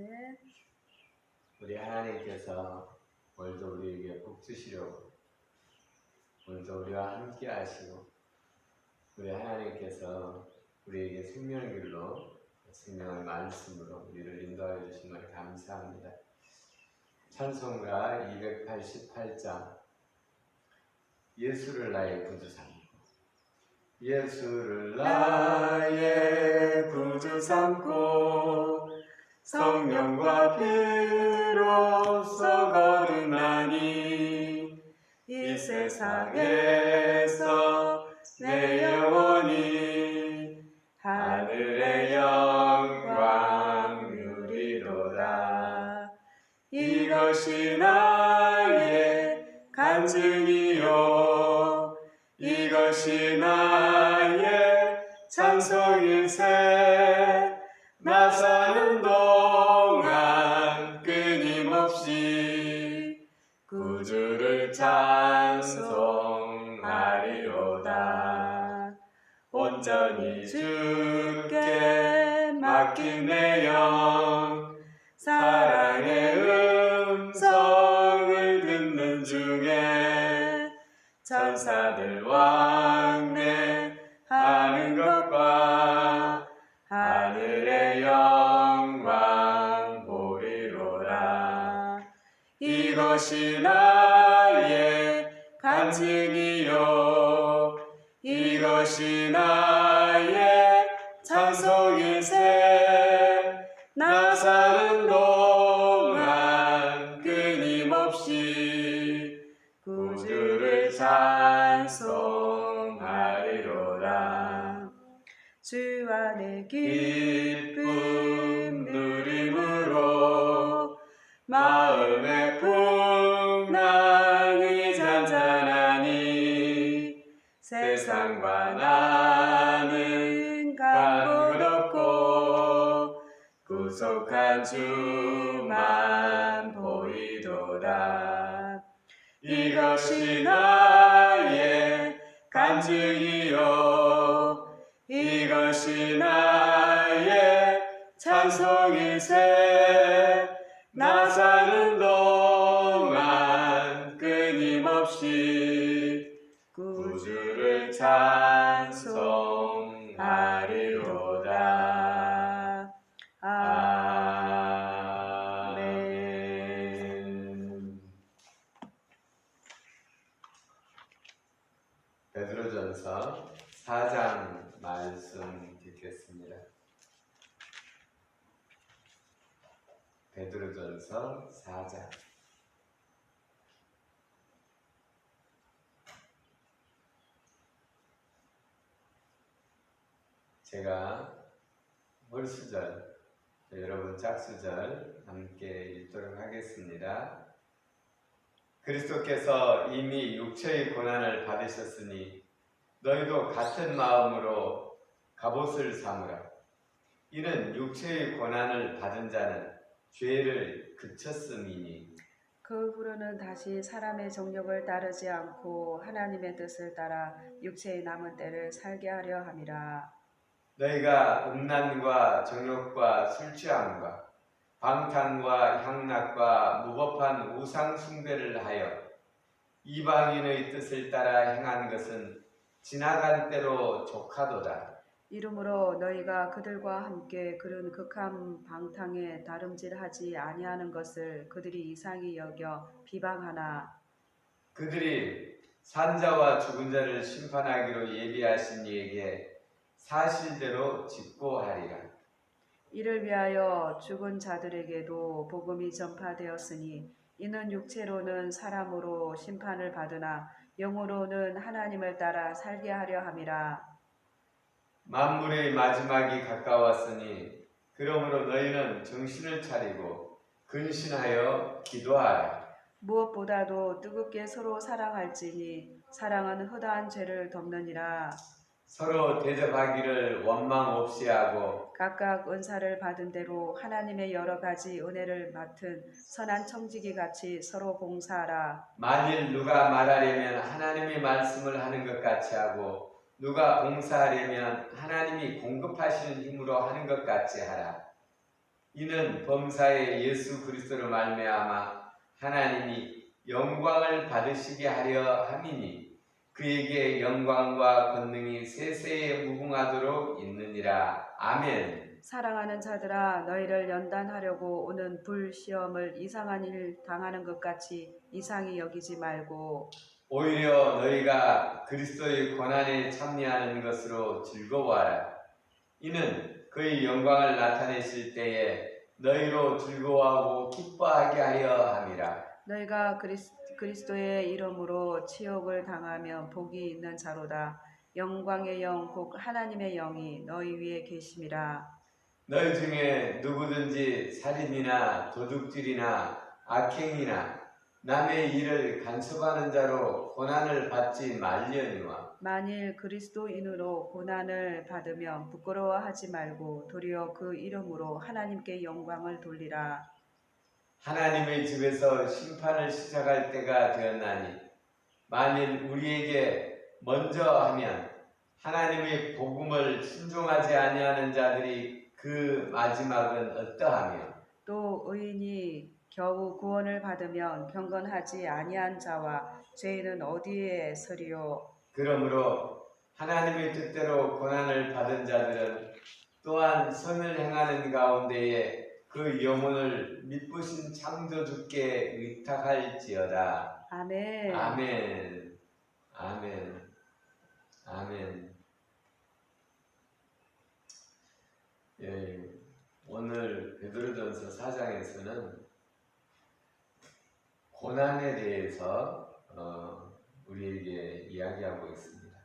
아멘. 우리 하나님께서 오늘도 우리에게 복 주시려고 오늘도 우리와 함께 하시고 우리 하나님께서 우리에게 생명의 길로 생명의 말씀으로 우리를 인도하여 주심을 감사합니다. 찬송가 288장 예수를 나의 구주 삼고 예수를 나의 구주 삼고 성령과 피로써 거듭나니 이 세상에서 내 영혼이 하늘의 영광 누리로다. 이것이 나의 간증이요 이것이 나의 찬송일세. 나 사는 동안 끊임없이 구주를 찬송하리로다. 온전히 주께 맡긴 내 영 사랑의 음성을 듣는 중에 천사들 왕래하는 것과 하늘의 영광 보리로라. 이것이 나의 간증이요 이것이 나의 찬송일세. 나 사는 동안 끊임없이 구주를 찬송하리로다. 주 안에 기쁨 누림으로 마음의 풍랑이 잔잔하니 세상과 나는 간 것 없고 구속한 주만 보이도다. 이것이 나의 간증이요 이것이 나의 찬송일세. 나 사는 동안 끊임없이 구주를 찬송하리로다. 아멘. 베드로전서 4장 말씀 듣겠습니다. 베드로전서 4장. 제가 홀수절, 여러분 짝수절 함께 읽도록 하겠습니다. 그리스도께서 이미 육체의 고난을 받으셨으니 너희도 같은 마음으로 갑옷을 삼으라. 이는 육체의 고난을 받은 자는 죄를 그쳤음이니 그 후로는 다시 사람의 정욕을 따르지 않고 하나님의 뜻을 따라 육체의 남은 때를 살게 하려 함이라. 너희가 음란과 정욕과 술취함과 방탕과 향락과 무법한 우상 숭배를 하여 이방인의 뜻을 따라 행한 것은 지나간 때로 족하도다. 이러므로 너희가 그들과 함께 그런 극한 방탕에 다름질하지 아니하는 것을 그들이 이상히 여겨 비방하나 그들이 산자와 죽은 자를 심판하기로 예비하신 이에게 사실대로 직고하리라. 이를 위하여 죽은 자들에게도 복음이 전파되었으니 이는 육체로는 사람으로 심판을 받으나 영으로는 하나님을 따라 살게 하려 함이라. 만물의 마지막이 가까웠으니 그러므로 너희는 정신을 차리고 근신하여 기도하라. 무엇보다도 뜨겁게 서로 사랑할지니 사랑은 허다한 죄를 덮느니라. 서로 대접하기를 원망 없이 하고 각각 은사를 받은 대로 하나님의 여러 가지 은혜를 맡은 선한 청지기 같이 서로 봉사하라. 만일 누가 말하려면 하나님의 말씀을 하는 것 같이 하고 누가 봉사하려면 하나님이 공급하시는 힘으로 하는 것 같이 하라. 이는 범사의 예수 그리스도로 말미암아 하나님이 영광을 받으시게 하려 함이니 그에게 영광과 권능이 세세에 무궁하도록 있느니라. 아멘. 사랑하는 자들아 너희를 연단하려고 오는 불시험을 이상한 일 당하는 것 같이 이상히 여기지 말고 오히려 너희가 그리스도의 고난에 참여하는 것으로 즐거워하라. 이는 그의 영광을 나타내실 때에 너희로 즐거워하고 기뻐하게 하려 함이라. 너희가 그리스도의 이름으로 치욕을 당하면 복이 있는 자로다. 영광의 영 곧 하나님의 영이 너희 위에 계심이라. 너희 중에 누구든지 살인이나 도둑질이나 악행이나 남의 일을 간섭하는 자로 고난을 받지 말려니와 만일 그리스도인으로 고난을 받으면 부끄러워하지 말고 도리어 그 이름으로 하나님께 영광을 돌리라. 하나님의 집에서 심판을 시작할 때가 되었나니 만일 우리에게 먼저 하면 하나님의 복음을 순종하지 아니하는 자들이 그 마지막은 어떠하며 또 의인이 겨우 구원을 받으면 경건하지 아니한 자와 죄인은 어디에 서리요. 그러므로 하나님의 뜻대로 고난을 받은 자들은 또한 선을 행하는 가운데에 그 영혼을 미쁘신 창조주께 의탁할지어다. 아멘. 아멘. 아멘. 아멘. 예, 오늘 베드로전서 4장에서는 고난에 대해서 우리에게 이야기하고 있습니다.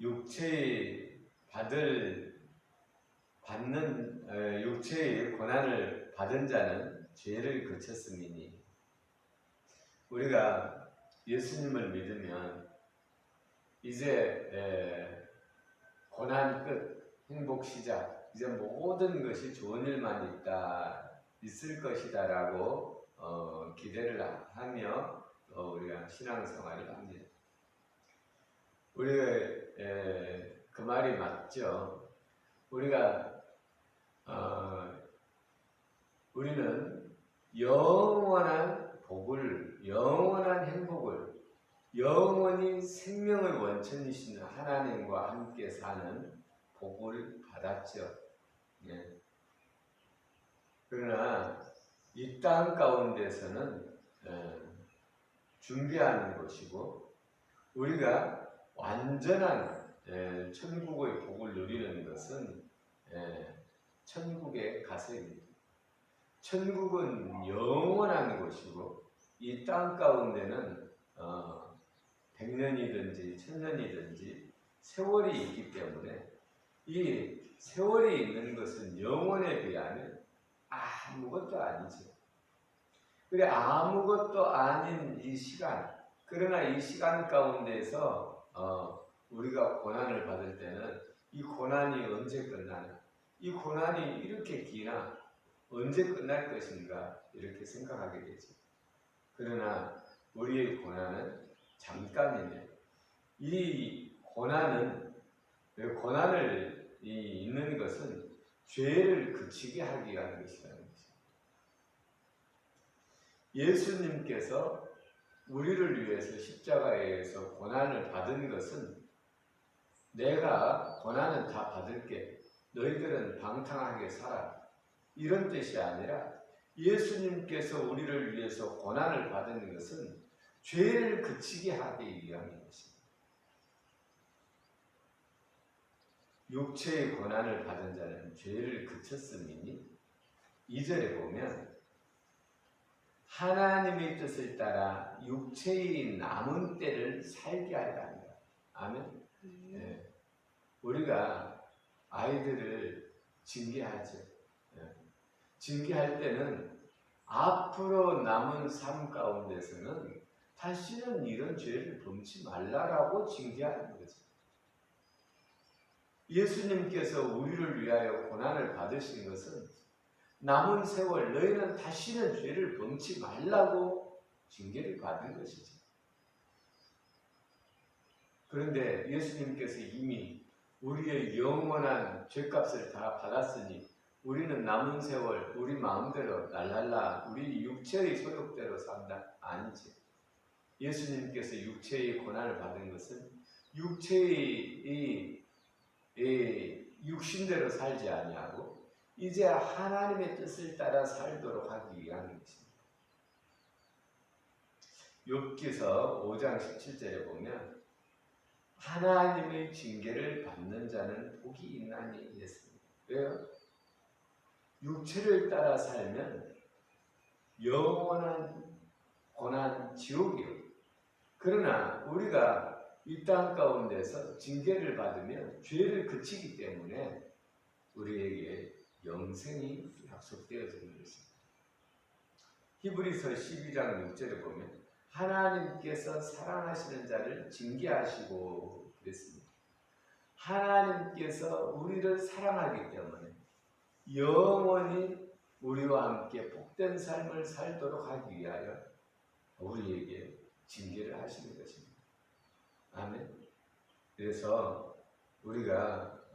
육체의 고난을 받은 자는 죄를 그쳤음이니 우리가 예수님을 믿으면 이제 고난 끝, 행복 시작, 이제 모든 것이 좋은 일만 있을 것이다라고 기대를 하며 우리가 신앙생활을 합니다. 그 말이 맞죠. 우리는 영원한 복을, 영원한 행복을, 영원히 생명의 원천이신 하나님과 함께 사는 복을 받았죠. 예. 그러나 이 땅 가운데서는 준비하는 것이고 우리가 완전한 천국의 복을 누리는 것은 천국의 가서입니다. 천국은 영원한 것이고 이 땅 가운데는 100년이든지 1000년이든지 세월이 있기 때문에 이 세월이 있는 것은 영원에 비하면 아무것도 아니죠. 그래 아무것도 아닌 이 시간, 그러나 이 시간 가운데서 우리가 고난을 받을 때는 이 고난이 언제 끝나나, 이 고난이 이렇게 기나 언제 끝날 것인가 이렇게 생각하게 되죠. 그러나 우리의 고난은 잠깐이며 이 고난을 있는 것은 죄를 그치게 하기 위한 것이라는 것입니다. 예수님께서 우리를 위해서 십자가에서 고난을 받은 것은 내가 고난은 다 받을게, 너희들은 방탕하게 살아, 이런 뜻이 아니라 예수님께서 우리를 위해서 고난을 받은 것은 죄를 그치게 하기 위함인 것입니다. 육체의 고난을 받은 자는 죄를 그쳤음이니 2절에 보면 하나님의 뜻을 따라 육체의 남은 때를 살게 하려 합니다. 아멘. 네. 우리가 아이들을 징계하죠. 네. 징계할 때는 앞으로 남은 삶 가운데서는 다시는 이런 죄를 범치 말라라고 징계하는 거죠. 예수님께서 우리를 위하여 고난을 받으신 것은 남은 세월 너희는 다시는 죄를 범치 말라고 징계를 받은 것이죠. 그런데 예수님께서 이미 우리의 영원한 죄값을 다 받았으니 우리는 남은 세월 우리 마음대로 랄랄라 우리 육체의 소욕대로 산다? 아니지. 예수님께서 육체의 고난을 받은 것은 육체의 육신대로 살지 아니하고 이제 하나님의 뜻을 따라 살도록 하기 위한 것입니다. 욥기서 5장 17절에 보면 하나님의 징계를 받는 자는 복이 있나니 했습니다. 왜요? 육체를 따라 살면 영원한 고난 지옥이요. 그러나 우리가 이 땅 가운데서 징계를 받으면 죄를 그치기 때문에 우리에게 영생이 약속되어지는 것입니다. 히브리서 12장 6절에 보면 하나님께서 사랑하시는 자를 징계하시고 그랬습니다. 하나님께서 우리를 사랑하기 때문에 영원히 우리와 함께 복된 삶을 살도록 하기 위하여 우리에게 징계를 하시는 것입니다. 아멘. 그래서 우리가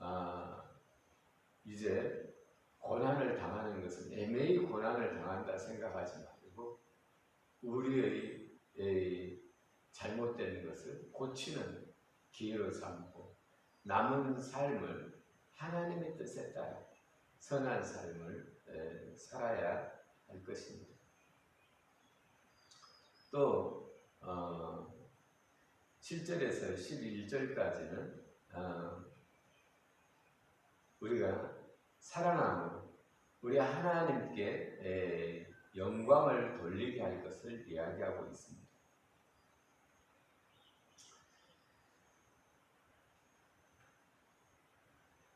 이제 고난을 당하는 것은 애매히 고난을 당한다 생각하지 말고 우리의 잘못된 것을 고치는 기회로 삼고 남은 삶을 하나님의 뜻에 따라 선한 삶을 살아야 할 것입니다. 또 7절에서 11절까지는 우리가 사랑함으로 우리 하나님께 영광을 돌리게 할 것을 이야기하고 있습니다.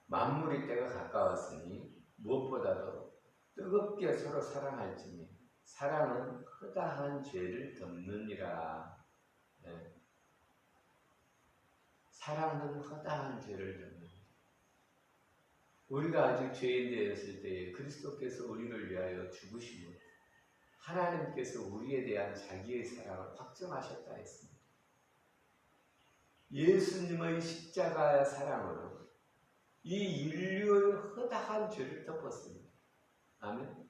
만물의 때가 가까웠으니 무엇보다도 뜨겁게 서로 사랑할지니 사랑은 허다한 죄를 덮느니라. 네. 사랑은 허다한 죄를 덮느니라. 우리가 아직 죄인 되었을 때에 그리스도께서 우리를 위하여 죽으시고 하나님께서 우리에 대한 자기의 사랑을 확정하셨다 했습니다. 예수님의 십자가의 사랑으로 이 인류의 허다한 죄를 덮었습니다. 아멘.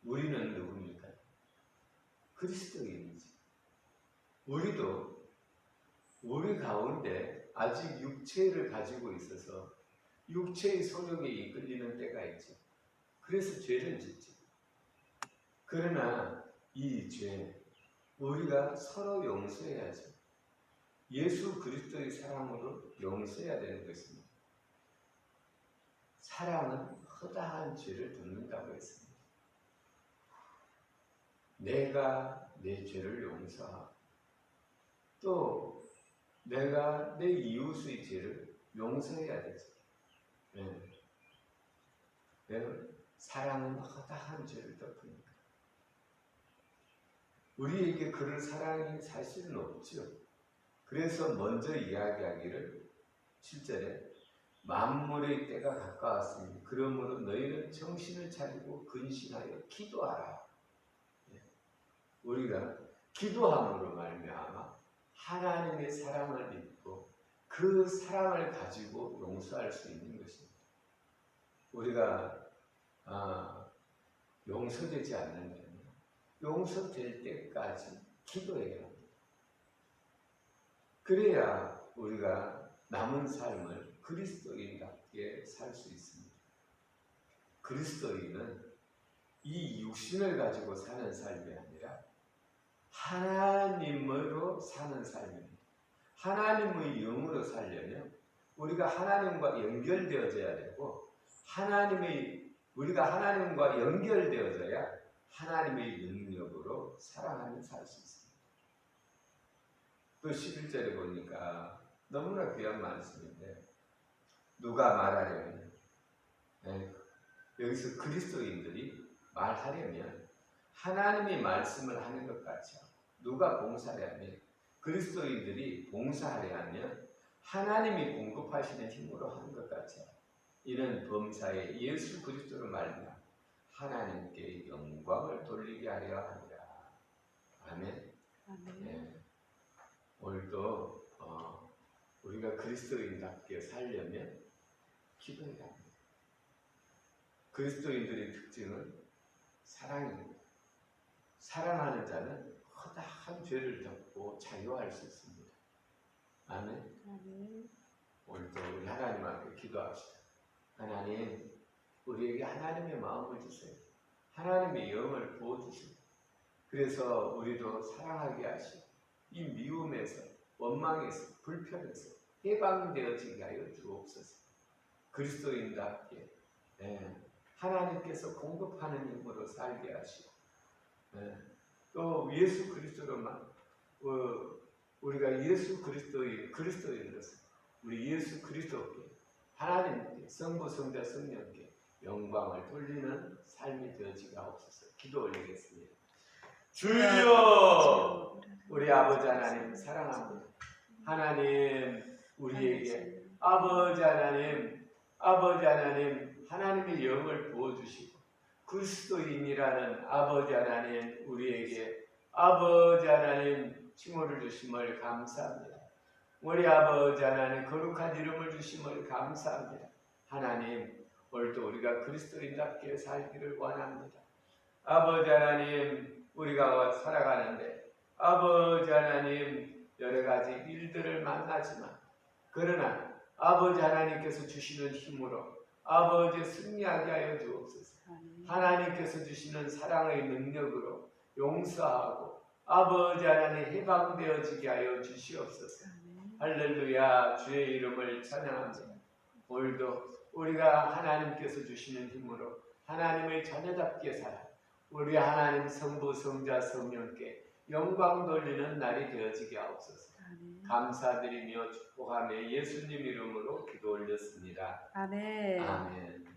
우리는 누굽니까? 그리스도인이지. 우리도 우리 가운데 아직 육체를 가지고 있어서 육체의 소욕에 이끌리는 때가 있죠. 그래서 죄를 짓죠. 그러나 이 죄 우리가 서로 용서해야죠. 예수 그리스도의 사랑으로 용서해야 되는 것입니다. 사랑은 허다한 죄를 덮는다고 했습니다. 내가 내 죄를 용서하고 또 내가 내 이웃의 죄를 용서해야 되죠. 네. 사랑은 허다한 죄를 덮으니까. 우리에게 그럴 사랑이 사실은 없죠. 그래서 먼저 이야기하기를 7절에 만물의 때가 가까웠으니 그러므로 너희는 정신을 차리고 근신하여 기도하라. 우리가 기도함으로 말미암아 하나님의 사랑을 믿고 그 사랑을 가지고 용서할 수 있는 것입니다. 우리가 용서되지 않는다면 용서될 때까지 기도해야 합니다. 그래야 우리가 남은 삶을 그리스도인답게 살 수 있습니다. 그리스도인은 이 육신을 가지고 사는 삶이 아니라 하나님으로 사는 삶입니다. 하나님의 영으로 살려면 우리가 하나님과 연결되어져야 되고 우리가 하나님과 연결되어져야 하나님의 능력으로 사랑하며 살 수 있습니다. 또 11절에 보니까 너무나 귀한 말씀인데 누가 말하려면 여기서 그리스도인들이 말하려면 하나님이 말씀을 하는 것 같이 하고 누가 봉사를 하면 그리스도인들이 봉사하려 하면 하나님이 공급하시는 힘으로 하는 것 같이 하고 이는 범사에 예수 그리스도로 말미암아 하나님께 영광을 돌리게 하려 하니라. 아멘. 아멘. 네. 오늘도 우리가 그리스도인답게 살려면 기도해야 합니다. 그리스도인들의 특징은 사랑입니다. 사랑하는 자는 허다한 죄를 덮고 자유할 수 있습니다. 아멘. 아멘. 오늘도 우리 하나님 앞에 기도합시다. 하나님, 우리에게 하나님의 마음을 주세요. 하나님의 영을 부어주세요. 그래서 우리도 사랑하게 하시고 이 미움에서, 원망에서, 불편에서 해방되어지게 하여 주옵소서. 그리스도인답게 하나님께서 공급하는 힘으로 살게 하시고 또 예수 그리스도로만 우리가 예수 그리스도인으로서 우리 예수 그리스도께 하나님께 성부 성자 성령께 영광을 돌리는 삶이 되어지게 하옵소서. 기도 올리겠습니다. 주여, 우리 아버지 하나님 사랑합니다. 하나님 우리에게 아버지 하나님 하나님의 영을 부어주시고 그리스도인이라는 아버지 하나님 우리에게 아버지 하나님 칭호를 주심을 감사합니다. 우리 아버지 하나님 거룩한 이름을 주심을 감사합니다. 하나님 오늘도 우리가 그리스도인답게 살기를 원합니다. 아버지 하나님 우리가 살아가는데 아버지 하나님 여러 가지 일들을 만나지만 그러나 아버지 하나님께서 주시는 힘으로 아버지 승리하게 하여 주옵소서. 하나님께서 주시는 사랑의 능력으로 용서하고 아버지 하나님 해방되어지게 하여 주시옵소서. 할렐루야. 주의 이름을 찬양합니다. 오늘도 우리가 하나님께서 주시는 힘으로 하나님의 자녀답게 살아 우리 하나님 성부 성자 성령께 영광 돌리는 날이 되어지게 하옵소서. 감사드리며 축복하며 예수님 이름으로 기도 올렸습니다. 아멘. 아멘.